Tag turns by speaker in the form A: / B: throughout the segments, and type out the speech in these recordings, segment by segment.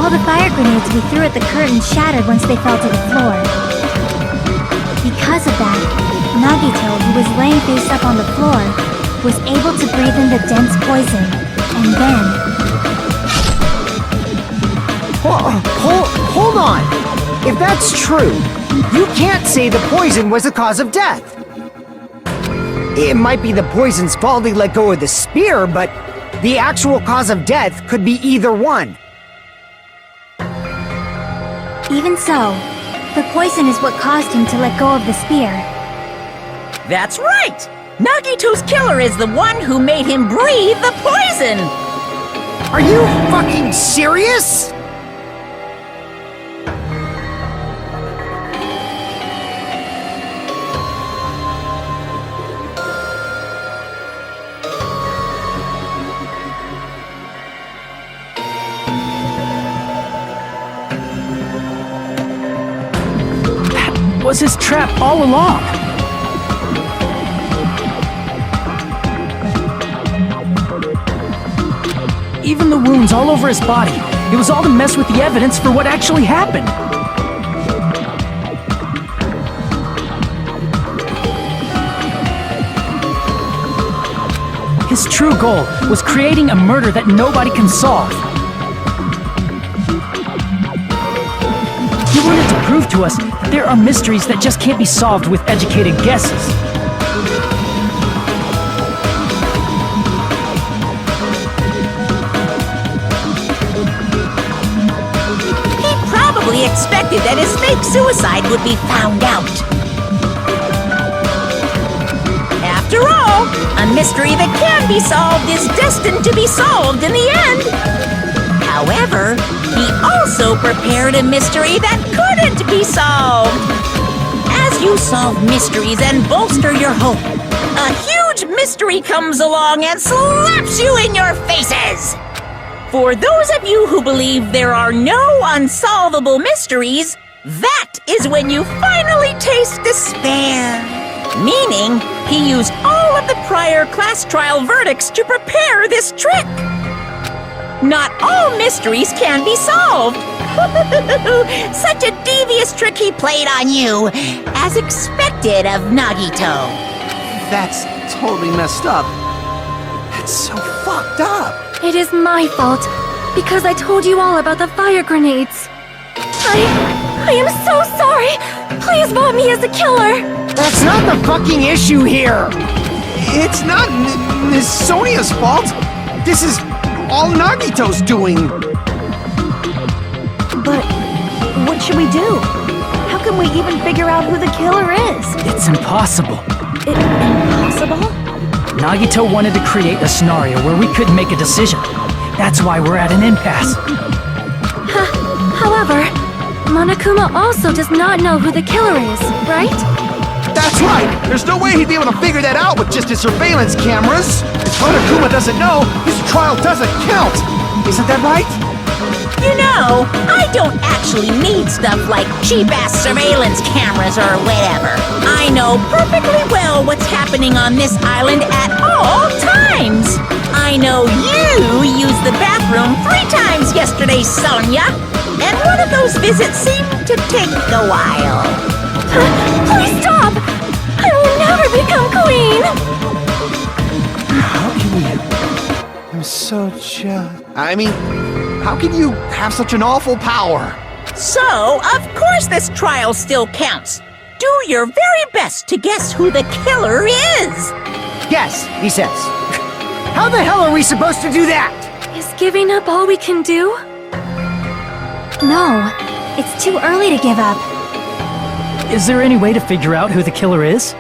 A: All the fire grenades we threw at the curtain shattered once they fell to the floor. Because of that, Nagito, who was laying face up on the floor, was able to breathe in the dense poison, and then...
B: Hold on! If that's true, you can't say the poison was the cause of death. It might be the poison's fault they let go of the spear, but the actual cause of death could be either one.
A: Even so, the poison is what caused him to let go of the spear.
C: That's right! Nagito's killer is the one who made him breathe the poison!
B: Are you fucking serious?
D: Was his trap all along. Even the wounds all over his body, it was all to mess with the evidence for what actually happened. His true goal was creating a murder that nobody can solve. He wanted to prove to us that there are mysteries that just can't be solved with educated guesses.
C: He probably expected that his fake suicide would be found out. After all, a mystery that can be solved is destined to be solved in the end. However, he also prepared a mystery that couldn't be solved. As you solve mysteries and bolster your hope, a huge mystery comes along and slaps you in your faces. For those of you who believe there are no unsolvable mysteries, that is when you finally taste despair. Meaning, he used all of the prior class trial verdicts to prepare this trick. Not all mysteries can be solved. Such a devious trick he played on you, as expected of Nagito.
E: That's totally messed up. That's so fucked up.
A: It is my fault, because I told you all about the fire grenades. I am so sorry. Please vote me as the killer.
B: That's not the fucking issue here.
E: It's not Miss Sonia's fault. This is all Nagito's doing.
F: But what should we do? How can we even figure out who the killer is?
D: It's impossible.
F: Impossible?
D: Nagito wanted to create a scenario where we couldn't make a decision. That's why we're at an impasse.
A: However, Monokuma also does not know who the killer is, right?
E: That's right. There's no way he'd be able to figure that out with just his surveillance cameras. If Monokuma doesn't know, his trial doesn't count. Isn't that right?
C: You know, I don't actually need stuff like cheap-ass surveillance cameras or whatever. I know perfectly well what's happening on this island at all times. I know you used the bathroom 3 times yesterday, Sonia. And one of those visits seemed to take a while.
A: Please stop! I will never become queen!
E: How can you? I'm so jealous. I mean, how can you have such an awful power?
C: So, of course this trial still counts. Do your very best to guess who the killer is.
B: Guess, he says. How the hell are we supposed to do that?
A: Is giving up all we can do? No, it's too early to give up.
D: Is there any way to figure out who the killer is?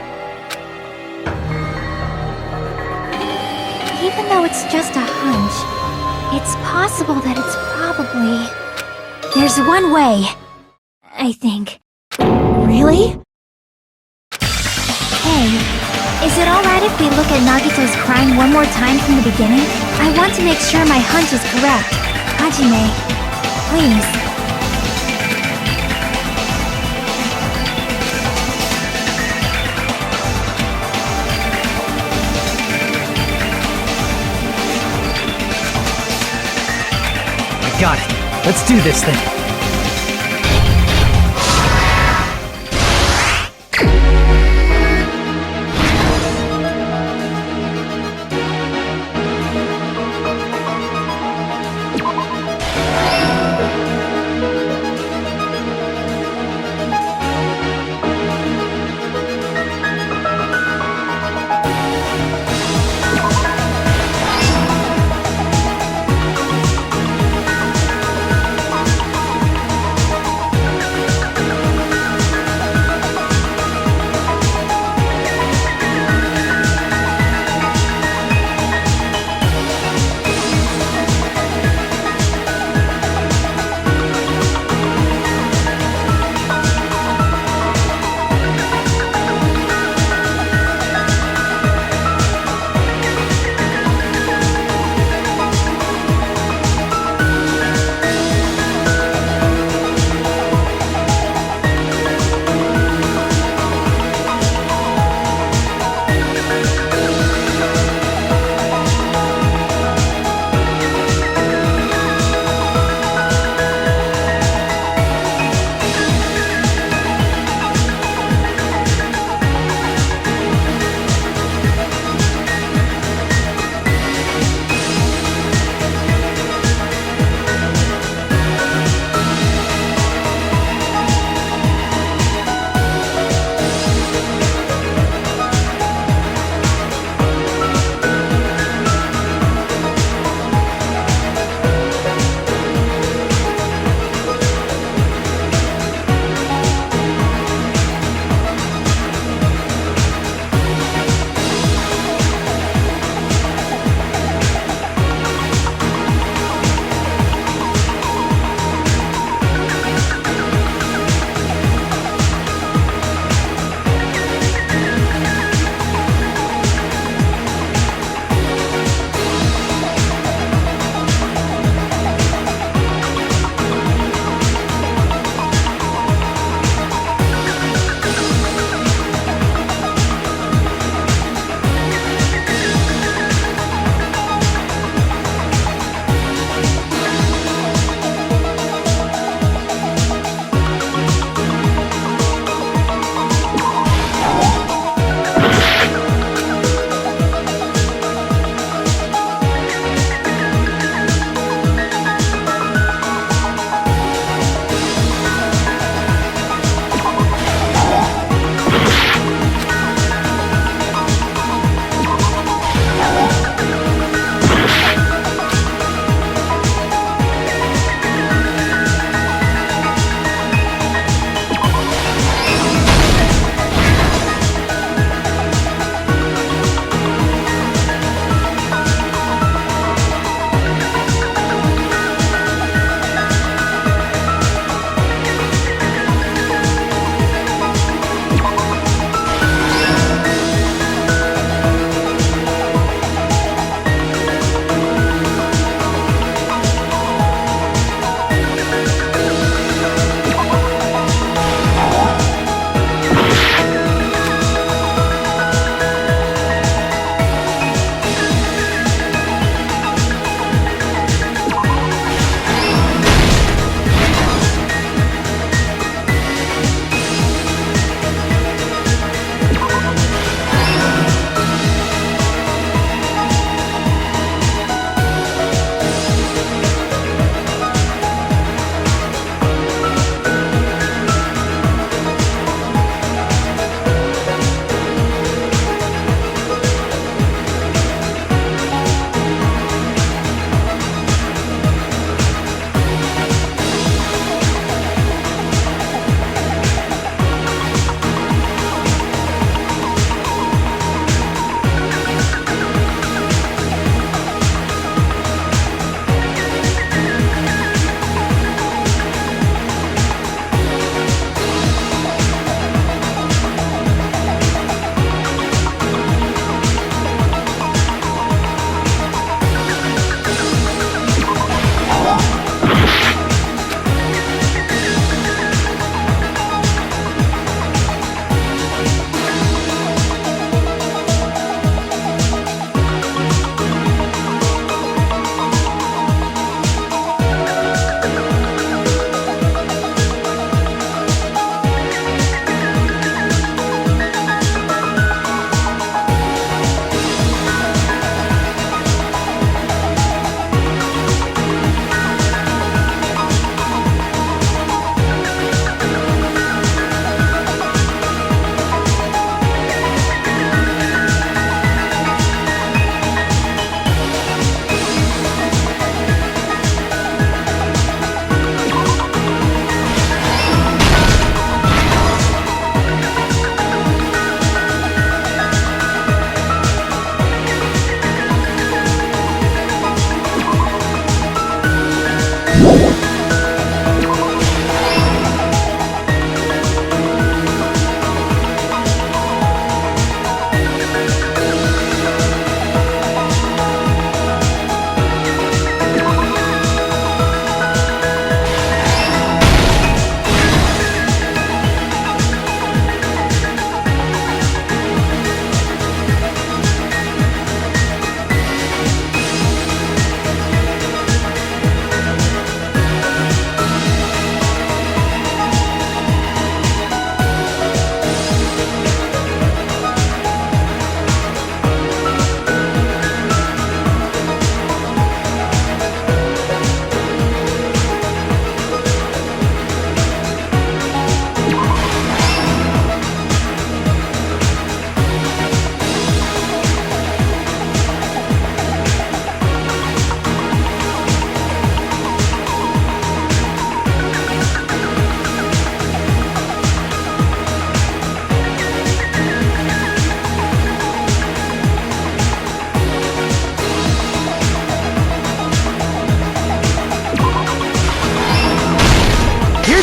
A: Even though it's just a hunch, it's possible that it's probably... There's one way, I think. Really? Hey, is it alright if we look at Nagito's crime one more time from the beginning? I want to make sure my hunch is correct. Hajime, please.
D: Got it. Let's do this thing.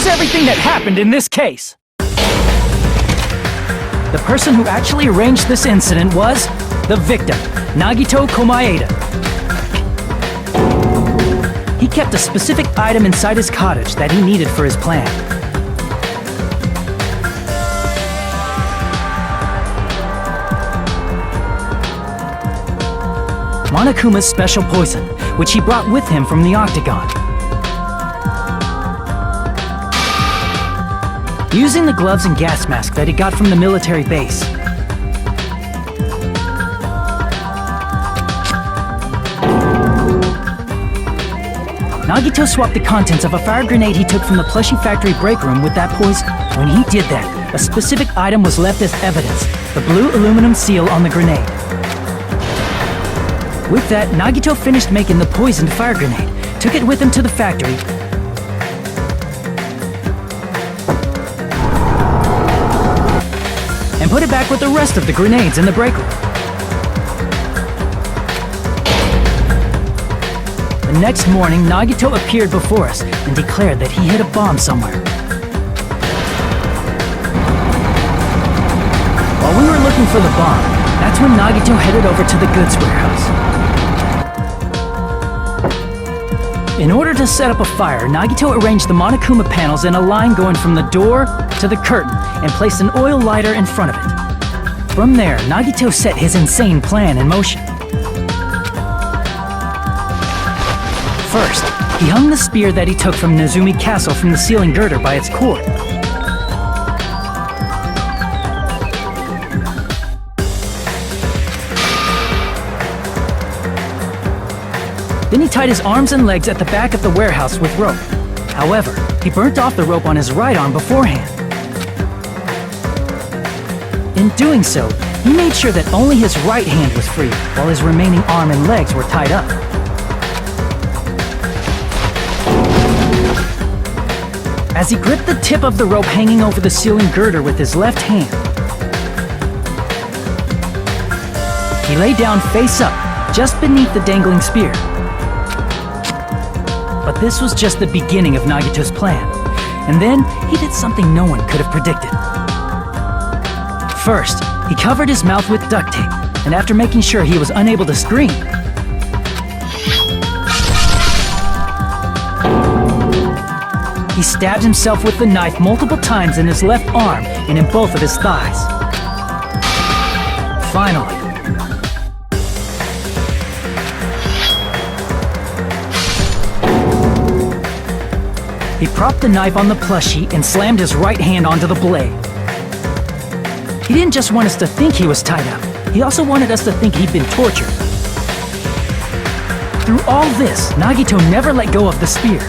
D: here's everything that happened in this case. The person who actually arranged this incident was the victim, Nagito Komaeda. He kept a specific item inside his cottage that he needed for his plan. Monokuma's special poison, which he brought with him from the Octagon. Using the gloves and gas mask that he got from the military base, Nagito swapped the contents of a fire grenade he took from the plushie factory break room with that poison. When he did that, a specific item was left as evidence, the blue aluminum seal on the grenade. With that, Nagito finished making the poisoned fire grenade, took it with him to the factory, and put it back with the rest of the grenades in the break room. The next morning, Nagito appeared before us and declared that he hid a bomb somewhere. While we were looking for the bomb, that's when Nagito headed over to the goods warehouse. In order to set up a fire, Nagito arranged the Monokuma panels in a line going from the door to the curtain and placed an oil lighter in front of it. From there, Nagito set his insane plan in motion. First, he hung the spear that he took from Nezumi Castle from the ceiling girder by its cord. Then he tied his arms and legs at the back of the warehouse with rope. However, he burnt off the rope on his right arm beforehand. In doing so, he made sure that only his right hand was free, while his remaining arm and legs were tied up. As he gripped the tip of the rope hanging over the ceiling girder with his left hand, he lay down face up, just beneath the dangling spear. But this was just the beginning of Nagito's plan. And then, he did something no one could have predicted. First, he covered his mouth with duct tape, and after making sure he was unable to scream, he stabbed himself with the knife multiple times in his left arm and in both of his thighs. Finally, he propped the knife on the plushie and slammed his right hand onto the blade. He didn't just want us to think he was tied up, he also wanted us to think he'd been tortured. Through all this, Nagito never let go of the spear.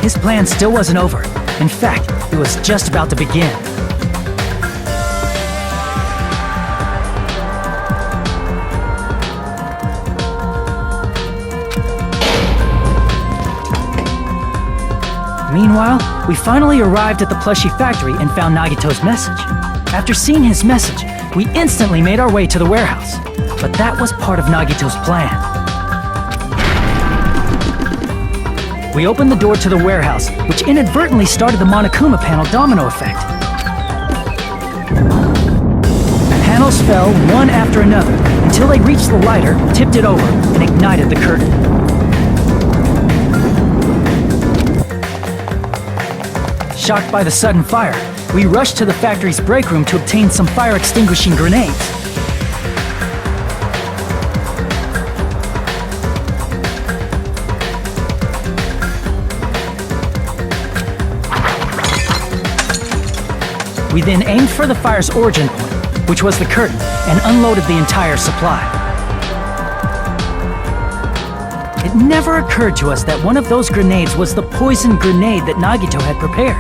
D: His plan still wasn't over. In fact, it was just about to begin. Meanwhile, we finally arrived at the plushie factory and found Nagito's message. After seeing his message, we instantly made our way to the warehouse. But that was part of Nagito's plan. We opened the door to the warehouse, which inadvertently started the Monokuma panel domino effect. Panels fell one after another until they reached the lighter, tipped it over, and ignited the curtain. Shocked by the sudden fire, we rushed to the factory's break room to obtain some fire-extinguishing grenades. We then aimed for the fire's origin point, which was the curtain, and unloaded the entire supply. It never occurred to us that one of those grenades was the poison grenade that Nagito had prepared.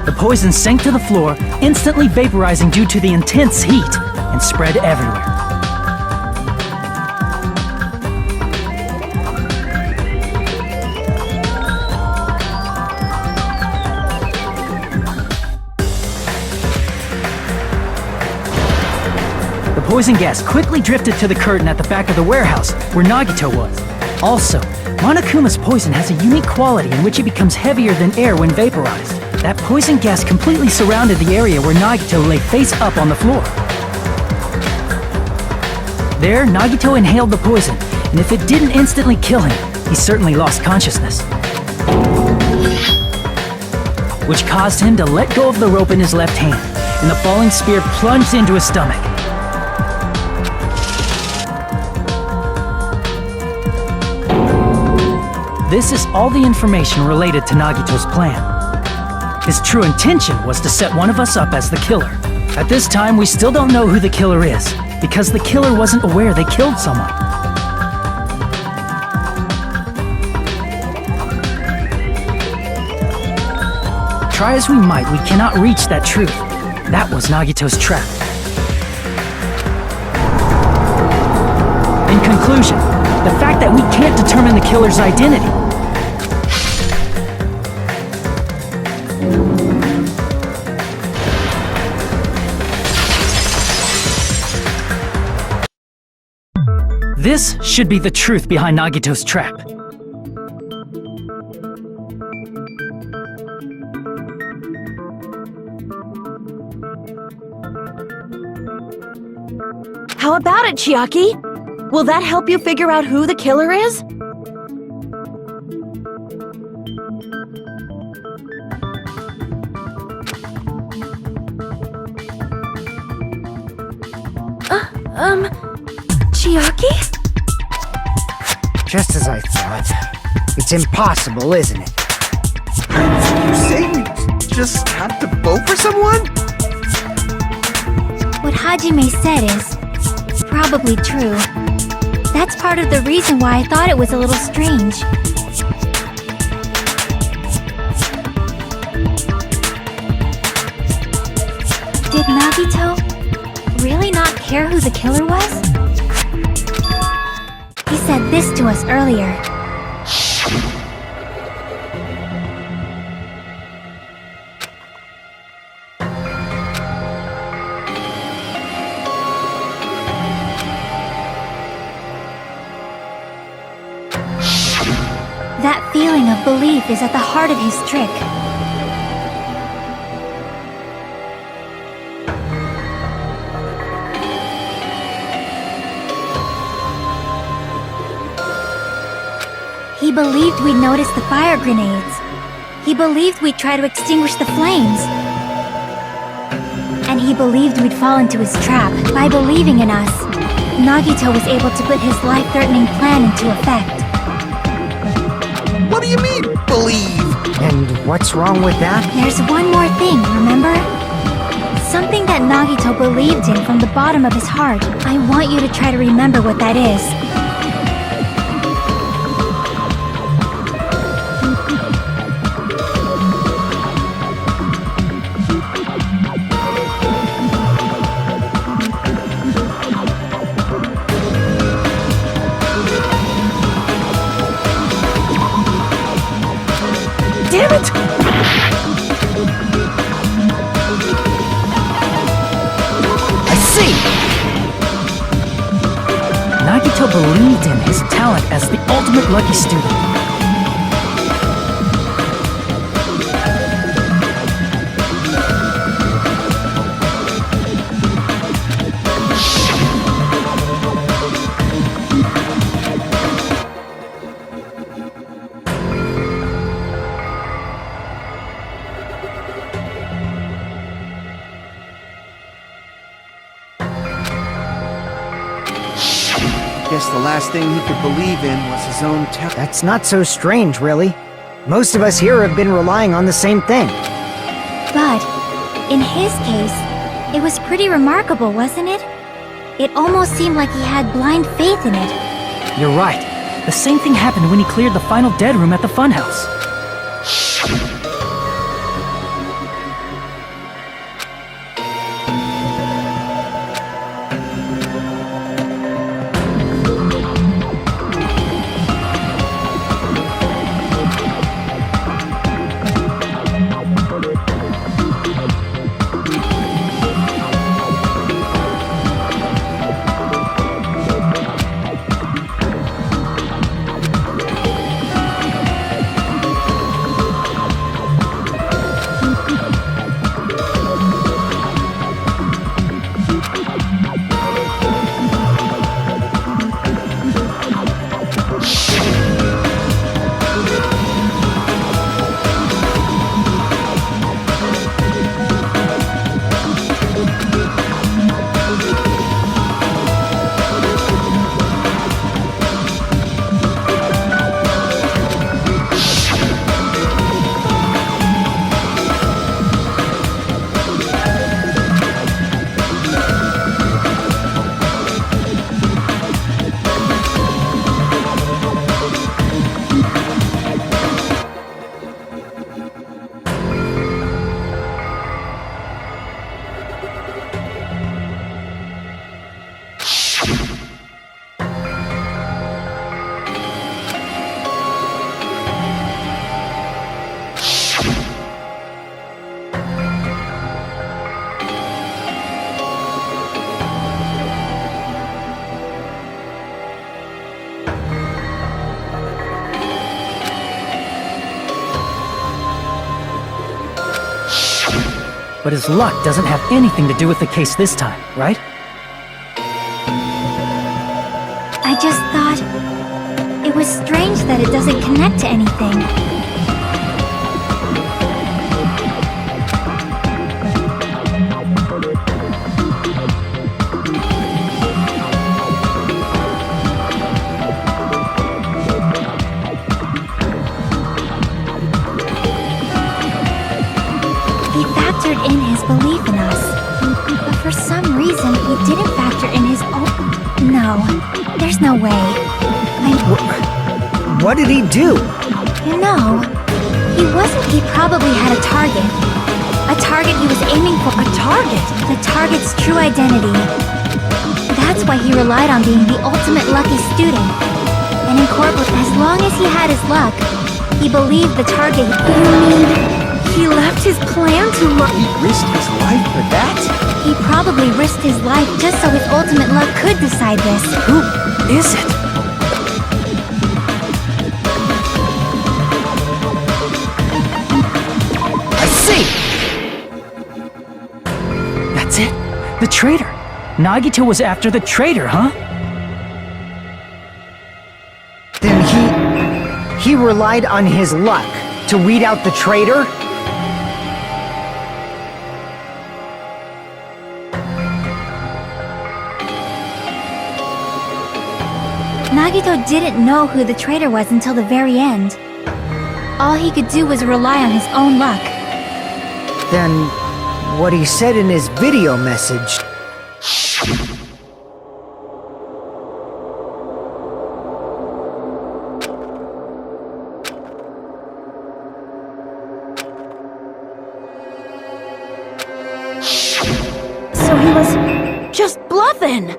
D: The poison sank to the floor, instantly vaporizing due to the intense heat, and spread everywhere. poison gas quickly drifted to the curtain at the back of the warehouse where Nagito was. Also, Monokuma's poison has a unique quality in which it becomes heavier than air when vaporized. That poison gas completely surrounded the area where Nagito lay face up on the floor. There, Nagito inhaled the poison, and if it didn't instantly kill him, he certainly lost consciousness. Which caused him to let go of the rope in his left hand, and the falling spear plunged into his stomach. This is all the information related to Nagito's plan. His true intention was to set one of us up as the killer. At this time, we still don't know who the killer is, because the killer wasn't aware they killed someone. Try as we might, we cannot reach that truth. That was Nagito's trap. In conclusion, the fact that we can't determine the killer's identity. This should be the truth behind Nagito's trap.
F: How about it, Chiaki? Will that help you figure out who the killer is? Chiaki?
B: Just as I thought. It's impossible, isn't it?
E: You say we just have to vote for someone?
A: What Hajime said is probably true. That's part of the reason why I thought it was a little strange. Did Nagito really not care who the killer was? He said this to us earlier. That feeling of belief is at the heart of his trick. He believed we'd notice the fire grenades. He believed we'd try to extinguish the flames. And he believed we'd fall into his trap. By believing in us, Nagito was able to put his life-threatening plan into effect.
E: What do you mean, believe?
B: And what's wrong with that?
A: There's one more thing, remember? Something that Nagito believed in from the bottom of his heart. I want you to try to remember what that is.
D: Damn it!
B: I see!
D: Nagito believed in his talent as the ultimate lucky student.
E: Guess the last thing he could believe in was his own talent.
B: That's not so strange, really. Most of us here have been relying on the same thing.
A: But, in his case, it was pretty remarkable, wasn't it? It almost seemed like he had blind faith in it.
D: You're right. The same thing happened when he cleared the final dead room at the funhouse. But his luck doesn't have anything to do with the case this time, right?
A: I just thought it was strange that it doesn't connect to anything. He factored in his belief in us, but for some reason he didn't factor in his own... No, there's no way.
B: What did he do?
A: You know, he probably had a target. A target he was aiming for. A target? The target's true identity. That's why he relied on being the ultimate lucky student. And as long as he had his luck, he believed the target... You mean... he left his plan to look...
E: He risked his life for that?
A: He probably risked his life just so his ultimate luck could decide this.
D: Who is it?
B: I see!
D: That's it? The traitor! Nagito was after the traitor, huh?
B: Then he relied on his luck to weed out the traitor?
A: Nagito didn't know who the traitor was until the very end. All he could do was rely on his own luck.
B: Then what he said in his video message...
F: So he was just bluffing.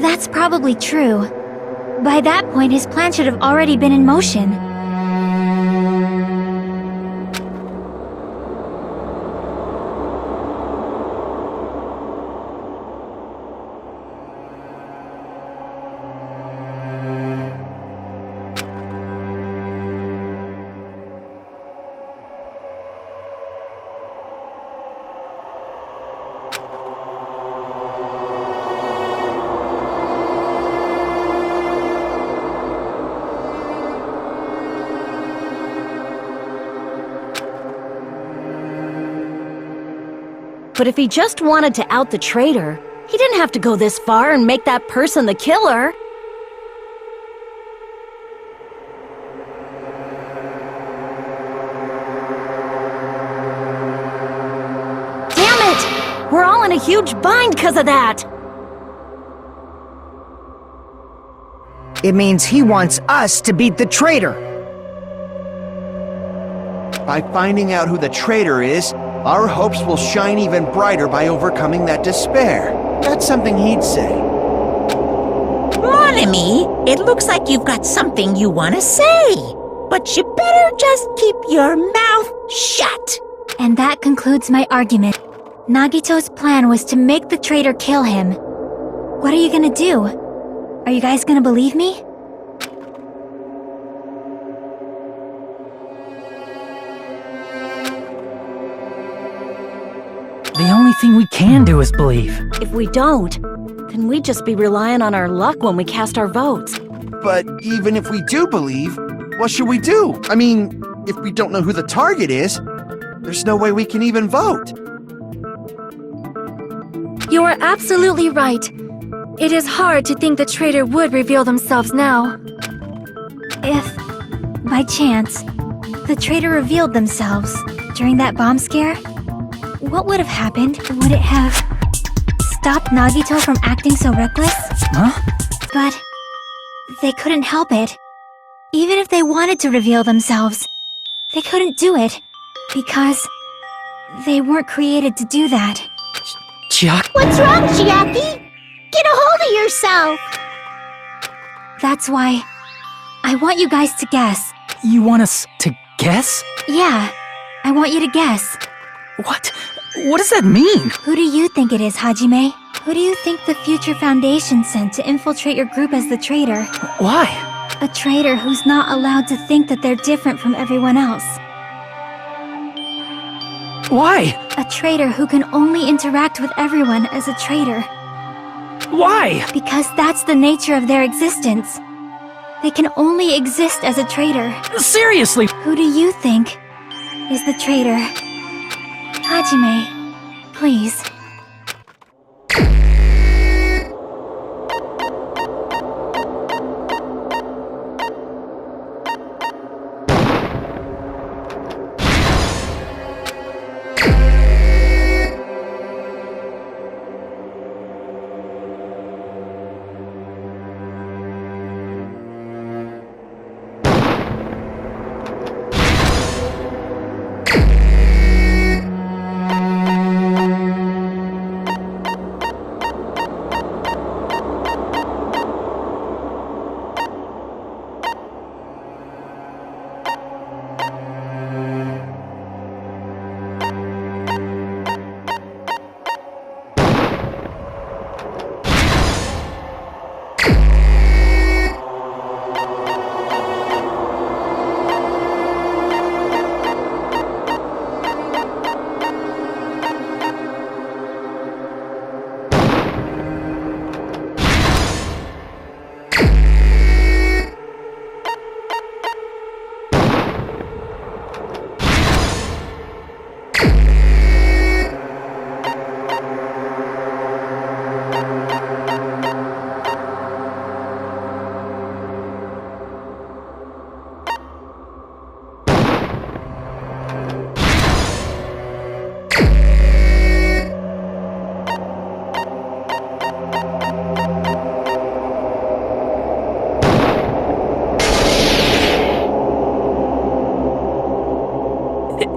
A: That's probably true. By that point, his plan should have already been in motion.
F: But if he just wanted to out the traitor, he didn't have to go this far and make that person the killer. Damn it! We're all in a huge bind because of that!
B: It means he wants us to beat the traitor.
E: By finding out who the traitor is, our hopes will shine even brighter by overcoming that despair. That's something he'd say.
C: Mon ami, it looks like you've got something you want to say. But you better just keep your mouth shut.
A: And that concludes my argument. Nagito's plan was to make the traitor kill him. What are you gonna do? Are you guys gonna believe me?
D: The only thing we can do is believe.
F: If we don't, then we'd just be relying on our luck when we cast our votes.
E: But even if we do believe, what should we do? I mean, if we don't know who the target is, there's no way we can even vote.
G: You are absolutely right. It is hard to think the traitor would reveal themselves now.
A: If, by chance, the traitor revealed themselves during that bomb scare, what would have happened? Would it have stopped Nagito from acting so reckless?
D: Huh?
A: But they couldn't help it. Even if they wanted to reveal themselves, they couldn't do it because they weren't created to do that.
D: Chiaki?
A: What's wrong, Chiaki? Get a hold of yourself! That's why I want you guys to guess.
D: You want us to guess?
A: Yeah, I want you to guess.
D: What? What does that mean?
A: Who do you think it is, Hajime? Who do you think the Future Foundation sent to infiltrate your group as the traitor?
D: Why?
A: A traitor who's not allowed to think that they're different from everyone else.
D: Why?
A: A traitor who can only interact with everyone as a traitor.
D: Why?
A: Because that's the nature of their existence. They can only exist as a traitor.
D: Seriously!
A: Who do you think is the traitor? Hajime, please.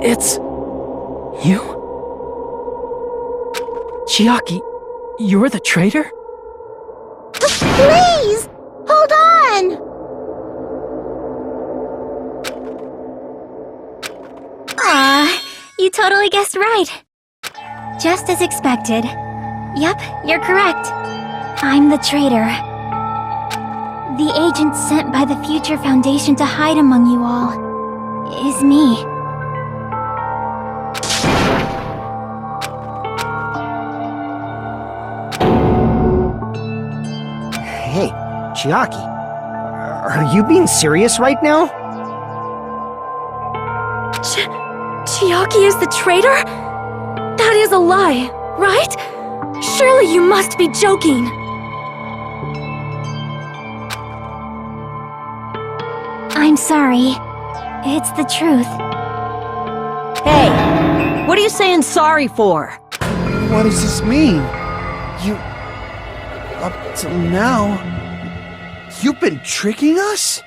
D: It's... you? Chiaki, you're the traitor?
C: Please! Hold on!
A: Ah, you totally guessed right. Just as expected. Yep, you're correct. I'm the traitor. The agent sent by the Future Foundation to hide among you all is me.
B: Hey, Chiaki, are you being serious right now?
G: Chiaki is the traitor? That is a lie, right? Surely you must be joking.
A: I'm sorry. It's the truth.
F: Hey, what are you saying sorry for?
E: What does this mean? You... Up till now... You've been tricking us?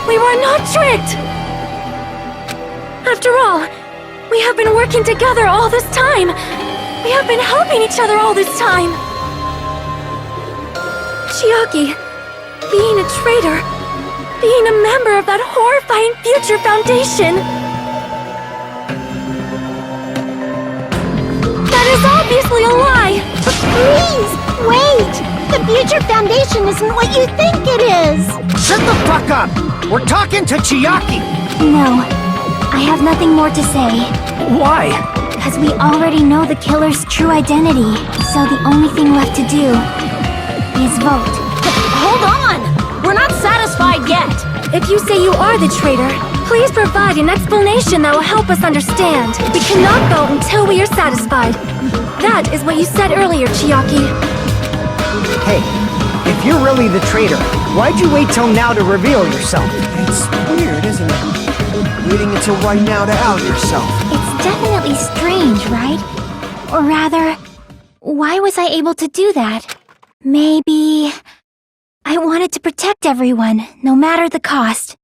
G: We were not tricked! After all, we have been working together all this time. We have been helping each other all this time. Chiaki, being a traitor, being a member of that horrifying Future Foundation. That is obviously a lie!
C: Please, wait! The Future Foundation isn't what you think it is!
B: Shut the fuck up! We're talking to Chiaki!
A: No, I have nothing more to say.
D: Why?
A: Because we already know the killer's true identity. So the only thing left to do is vote.
F: Hold on! We're not satisfied yet!
G: If you say you are the traitor, please provide an explanation that will help us understand. We cannot vote until we are satisfied. That is what you said earlier, Chiaki.
B: Hey, if you're really the traitor, why'd you wait till now to reveal yourself?
E: It's weird, isn't it? Waiting until right now to out yourself.
A: It's definitely strange, right? Or rather, why was I able to do that? Maybe... I wanted to protect everyone, no matter the cost.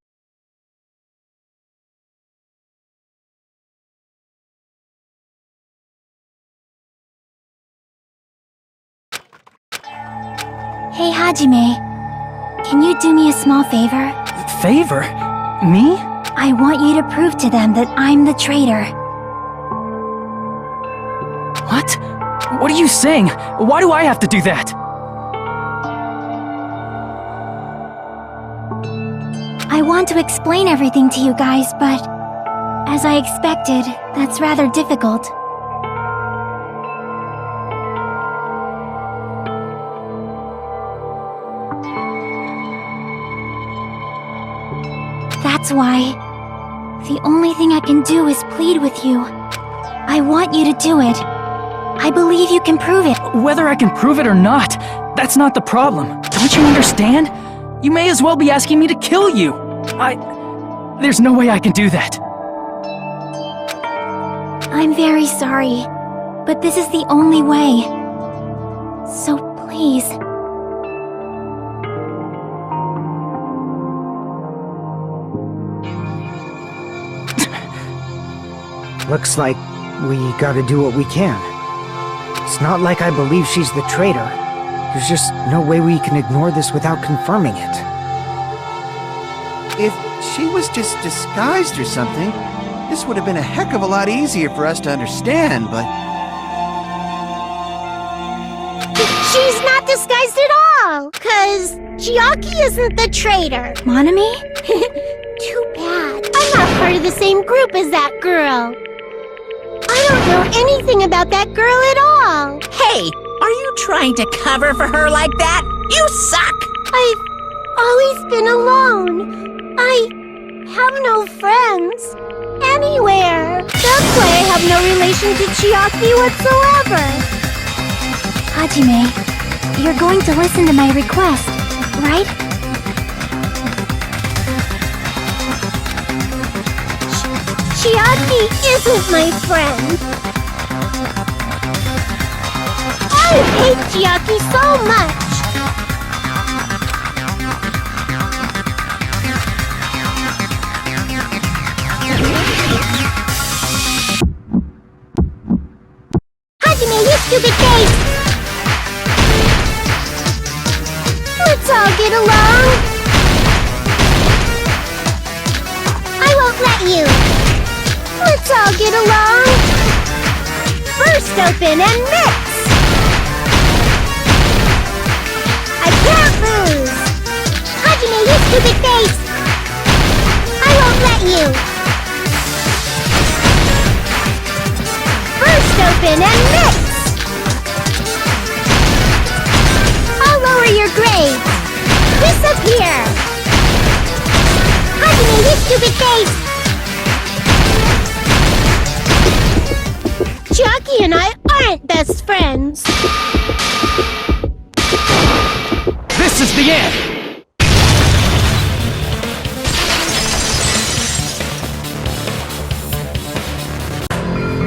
A: Hey, Hajime. Can you do me a small favor?
D: Favor? Me?
A: I want you to prove to them that I'm the traitor.
D: What? What are you saying? Why do I have to do that?
A: I want to explain everything to you guys, but as I expected, that's rather difficult. That's why the only thing I can do is plead with you. I want you to do it. I believe you can prove it.
D: Whether I can prove it or not, that's not the problem. Don't you understand? You may as well be asking me to kill you. There's no way I can do that.
A: I'm very sorry, but this is the only way. So please.
B: Looks like we gotta do what we can. It's not like I believe she's the traitor. There's just no way we can ignore this without confirming it.
E: If she was just disguised or something, this would have been a heck of a lot easier for us to understand, but...
H: She's not disguised at all, 'cause Chiaki isn't the traitor.
A: Monami?
H: Too bad. I'm not part of the same group as that girl. I don't know anything about that girl at all.
C: Hey, are you trying to cover for her like that? You suck!
H: I've always been alone. I have no friends anywhere. That's why I have no relation to Chiaki whatsoever.
A: Hajime, you're going to listen to my request, right?
H: Chiaki isn't my friend. I hate Chiaki so much. Hajime, you stupid face! Let's all get along. I won't let you. Let's all get along. Burst open and mix. I can't lose. Hajime, you stupid face. I won't let you. Burst open and mix. I'll lower your grades. Disappear. Hajime, you stupid face. Chiaki and I aren't best friends.
D: This is the end!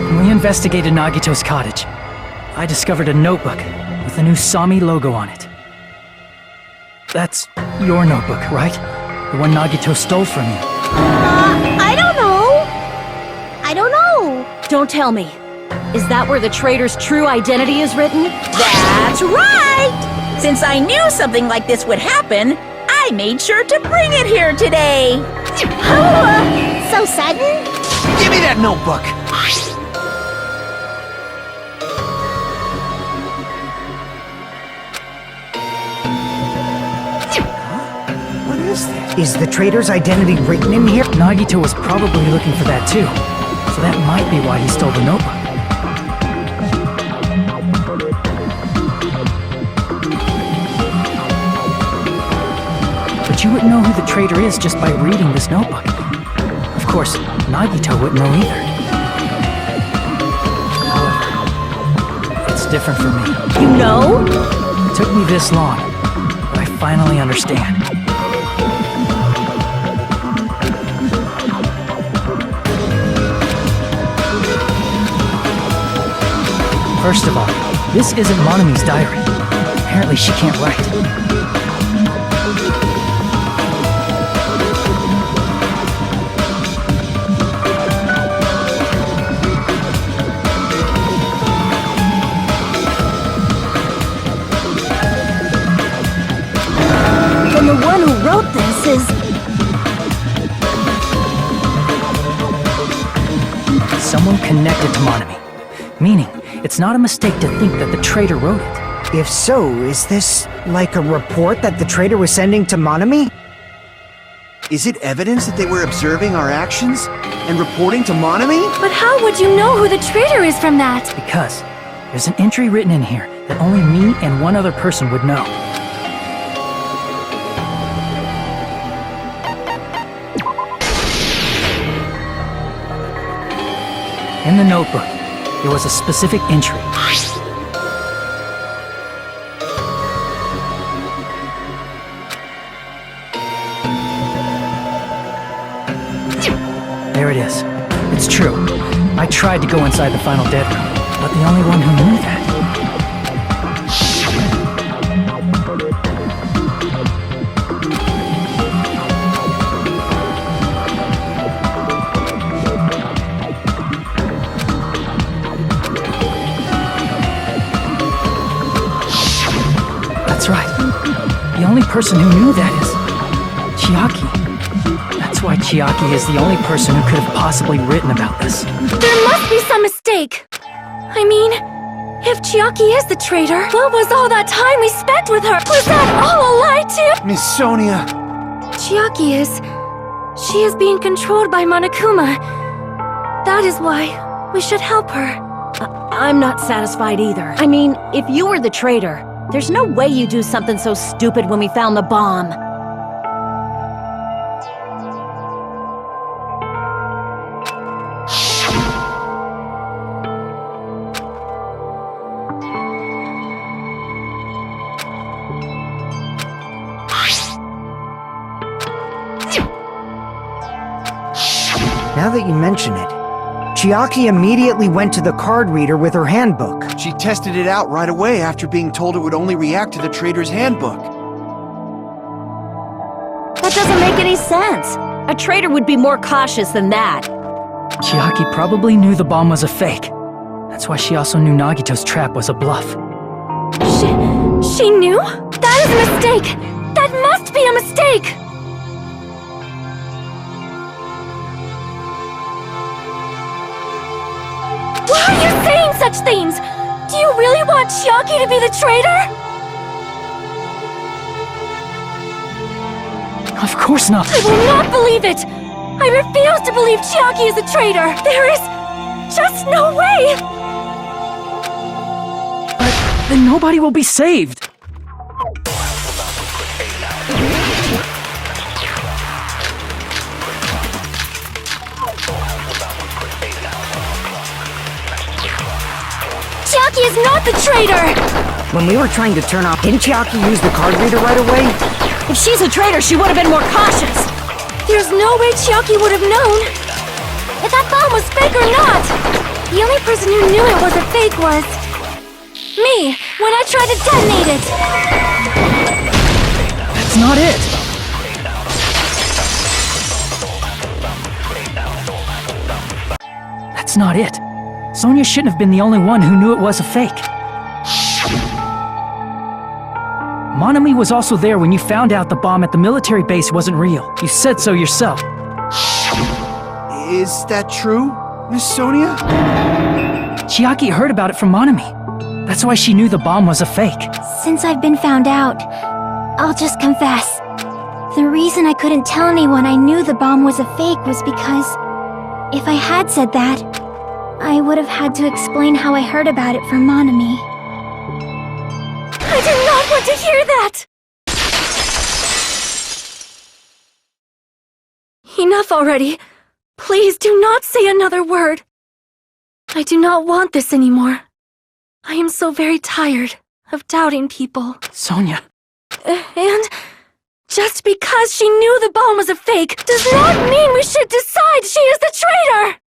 D: When we investigated Nagito's cottage, I discovered a notebook with the new Sami logo on it. That's your notebook, right? The one Nagito stole from you.
H: I don't know. I don't know.
F: Don't tell me. Is that where the traitor's true identity is written?
C: That's right! Since I knew something like this would happen, I made sure to bring it here today.
H: So sudden?
E: Give me that notebook! What is this?
B: Is the traitor's identity written in here?
D: Nagito was probably looking for that too, so that might be why he stole the notebook. But you wouldn't know who the traitor is just by reading this notebook. Of course, Nagito wouldn't know either. However, it's different for me.
F: You know?
D: It took me this long, but I finally understand. First of all, this isn't Monami's diary. Apparently she can't write.
F: Then the one who wrote this is...
D: connected to Monami. Meaning, it's not a mistake to think that the traitor wrote it.
B: If so, is this like a report that the traitor was sending to Monami?
E: Is it evidence that they were observing our actions and reporting to Monami?
G: But how would you know who the traitor is from that?
D: Because there's an entry written in here that only me and one other person would know. In the notebook, there was a specific entry. There it is. It's true. I tried to go inside the final dead room, but the only one who knew that. That's right. The only person who knew that is Chiaki. That's why Chiaki is the only person who could have possibly written about this.
G: There must be some mistake. I mean, if Chiaki is the traitor, what was all that time we spent with her? Was that all a lie too?
E: Miss Sonia!
G: Chiaki is... She is being controlled by Monokuma. That is why we should help her.
F: I'm not satisfied either. I mean, if you were the traitor, there's no way you do something so stupid when we found the bomb.
B: Now that you mention it, Chiaki immediately went to the card reader with her handbook.
E: She tested it out right away after being told it would only react to the traitor's handbook.
F: That doesn't make any sense. A traitor would be more cautious than that.
D: Chiaki probably knew the bomb was a fake. That's why she also knew Nagito's trap was a bluff.
G: She knew? That is a mistake! That must be a mistake! Why are you saying such things? Do you really want Chiaki to be the traitor?
D: Of course not.
G: I will not believe it! I refuse to believe Chiaki is a traitor! There is just no way!
D: But then nobody will be saved.
G: Chiaki is not the traitor!
B: When we were trying to turn off, didn't Chiaki use the card reader right away?
F: If she's a traitor, she would have been more cautious.
G: There's no way Chiaki would have known if that bomb was fake or not! The only person who knew it was a fake was... me, when I tried to detonate it!
D: That's not it. That's not it. Sonia shouldn't have been the only one who knew it was a fake. Monami was also there when you found out the bomb at the military base wasn't real. You said so yourself.
E: Is that true, Miss Sonia?
D: Chiaki heard about it from Monami. That's why she knew the bomb was a fake.
A: Since I've been found out, I'll just confess. The reason I couldn't tell anyone I knew the bomb was a fake was because if I had said that, I would have had to explain how I heard about it from Monami.
G: I do not want to hear that! Enough already. Please do not say another word. I do not want this anymore. I am so very tired of doubting people.
D: Sonia.
G: And just because she knew the bomb was a fake does not mean we should decide she is the traitor!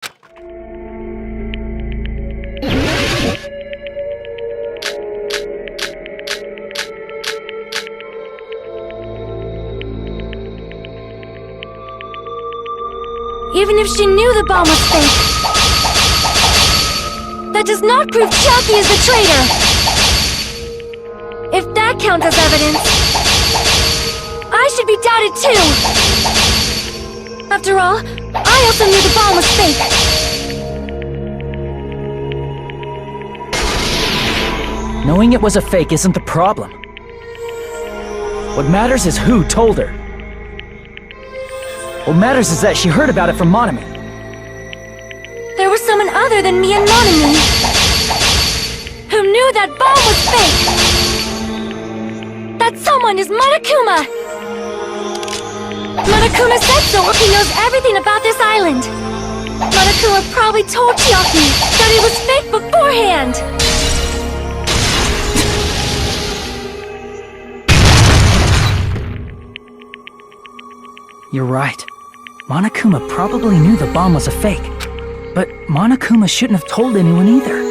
G: Even if she knew the bomb was fake, that does not prove Chiaki is the traitor! If that counts as evidence, I should be doubted too! After all, I also knew the bomb was fake.
D: Knowing it was a fake isn't the problem. What matters is who told her. What matters is that she heard about it from Monami.
G: There was someone other than me and Monami who knew that bomb was fake. That someone is Monokuma. Monokuma said so. He knows everything about this island. Monokuma probably told Chiaki that it was fake beforehand.
D: You're right. Monokuma probably knew the bomb was a fake. But Monokuma shouldn't have told anyone either.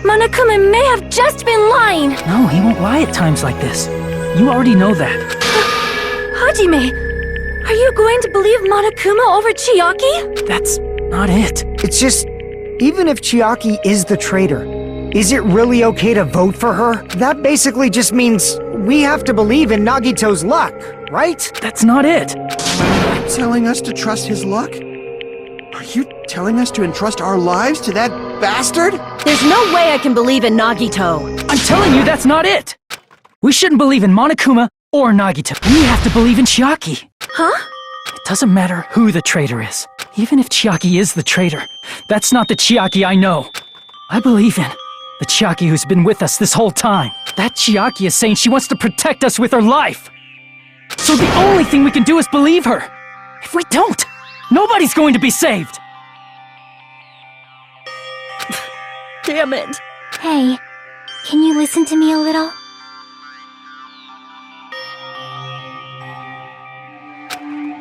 G: Monokuma may have just been lying!
D: No, he won't lie at times like this. You already know that.
G: Hajime, are you going to believe Monokuma over Chiaki?
D: That's not it.
B: It's just, even if Chiaki is the traitor, is it really okay to vote for her? That basically just means we have to believe in Nagito's luck, right?
D: That's not it.
E: Telling us to trust his luck? Are you telling us to entrust our lives to that bastard?
F: There's no way I can believe in Nagito.
D: I'm telling you that's not it. We shouldn't believe in Monokuma or Nagito. We have to believe in Chiaki.
G: Huh?
D: It doesn't matter who the traitor is. Even if Chiaki is the traitor, that's not the Chiaki I know. I believe in the Chiaki who's been with us this whole time. That Chiaki is saying she wants to protect us with her life. So the only thing we can do is believe her. If we don't, nobody's going to be saved.
F: Damn it.
A: Hey, can you listen to me a little?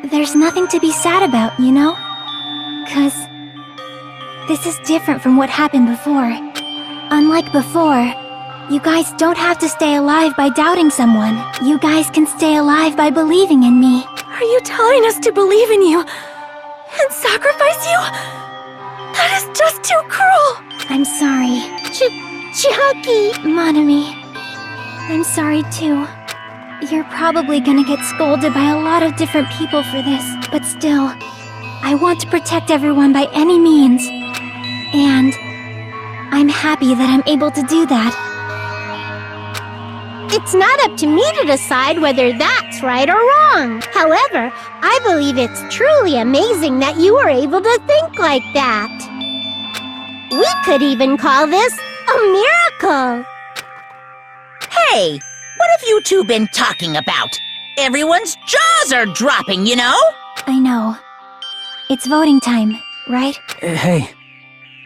A: There's nothing to be sad about, you know? 'Cause this is different from what happened before. Unlike before, you guys don't have to stay alive by doubting someone. You guys can stay alive by believing in me.
G: Are you telling us to believe in you and sacrifice you? That is just too cruel!
A: I'm sorry.
H: Chiaki!
A: Monami, I'm sorry too. You're probably gonna get scolded by a lot of different people for this, but still, I want to protect everyone by any means. And I'm happy that I'm able to do that.
H: It's not up to me to decide whether that's right or wrong. However, I believe it's truly amazing that you were able to think like that. We could even call this a miracle.
C: Hey, what have you two been talking about? Everyone's jaws are dropping, you know?
A: I know. It's voting time, right?
D: Hey,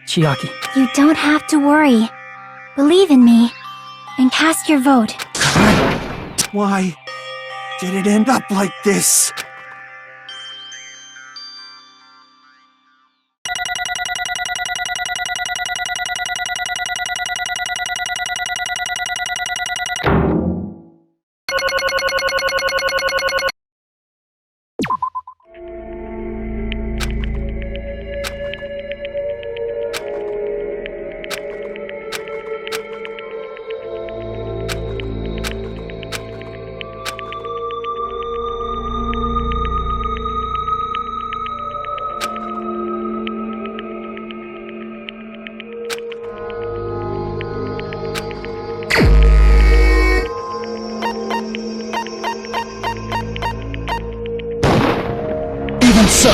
D: Chiaki.
A: You don't have to worry. Believe in me, and cast your vote.
E: Why did it end up like this?
D: Even so.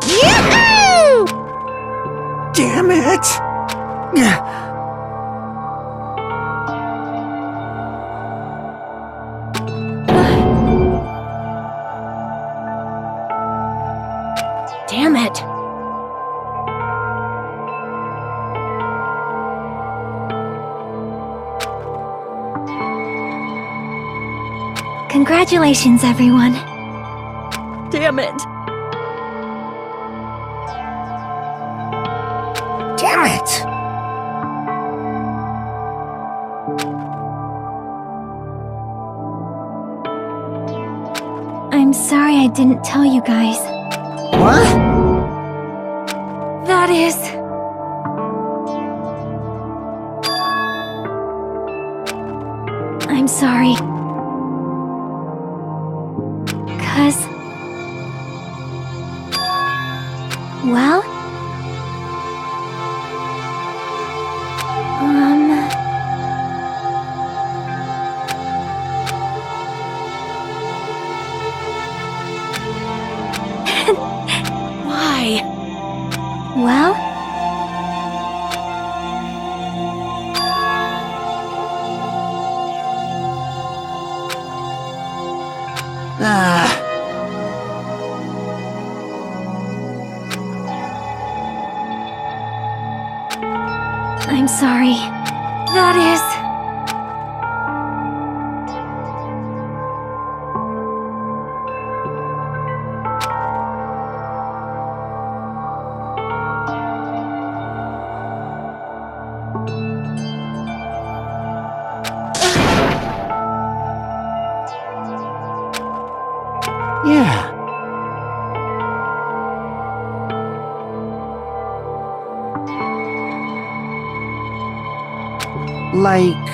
H: Yahoo!
E: Damn it!
A: Congratulations, everyone.
F: Damn it.
B: Damn it!
A: I'm sorry I didn't tell you guys.
B: What?
G: That is...
A: I'm sorry. 'Cause... Well...
F: Why?
A: Well... I'm sorry.
G: that is...
B: Yeah. Like...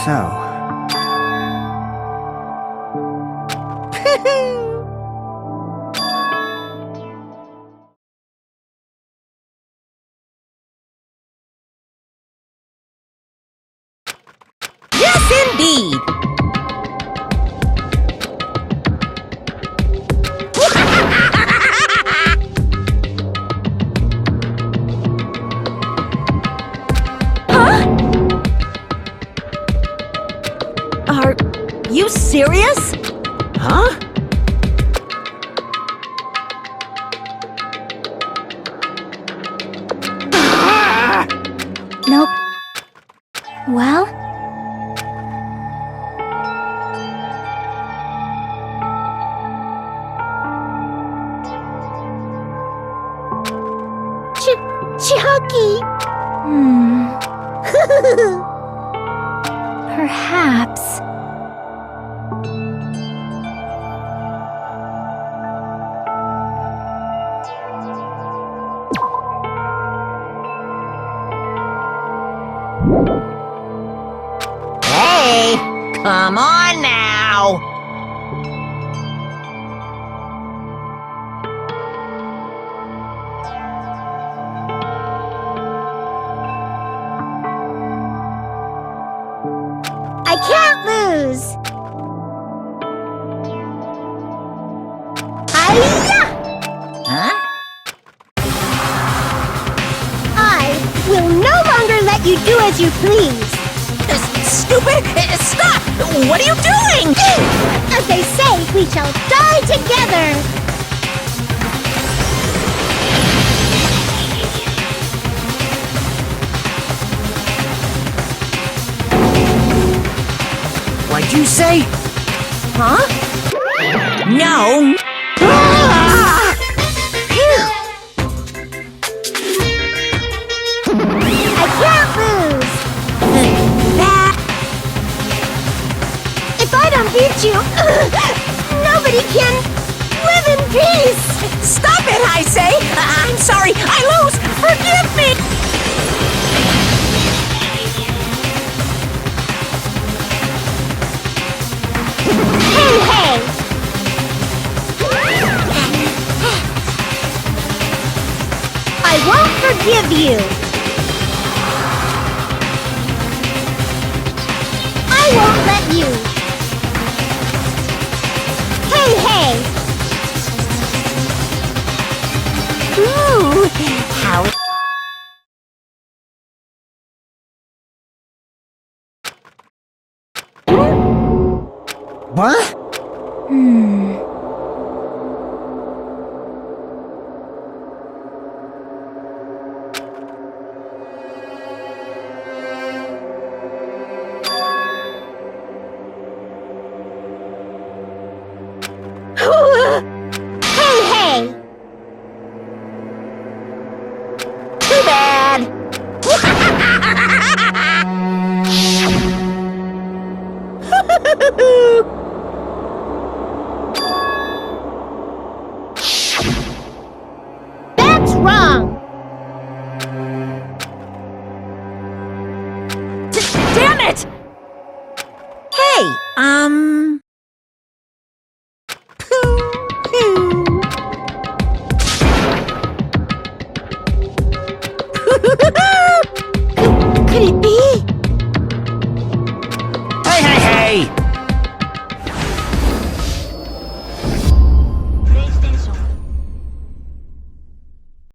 B: So...
C: Yes, indeed.
F: Are you serious?
C: Huh?
A: Nope. Well...
H: Chucky!
A: Perhaps...
C: Hey, come on now.
H: I can't lose! Hiya!
C: Huh?
H: I will no longer let you do as you please!
C: Stupid! Stop! What are you doing?
H: As they say, we shall die together!
B: What'd you say?
C: Huh? No.
H: I can't lose!
C: That.
H: If I don't beat you, nobody can live in peace!
C: Stop it, I say! I'm sorry. I lose. Forgive me.
H: Hey, hey! I won't forgive you! I won't let you! Hey, hey!
C: Ooh, how?
B: What?
H: That's wrong.
F: Damn it!
C: Hey,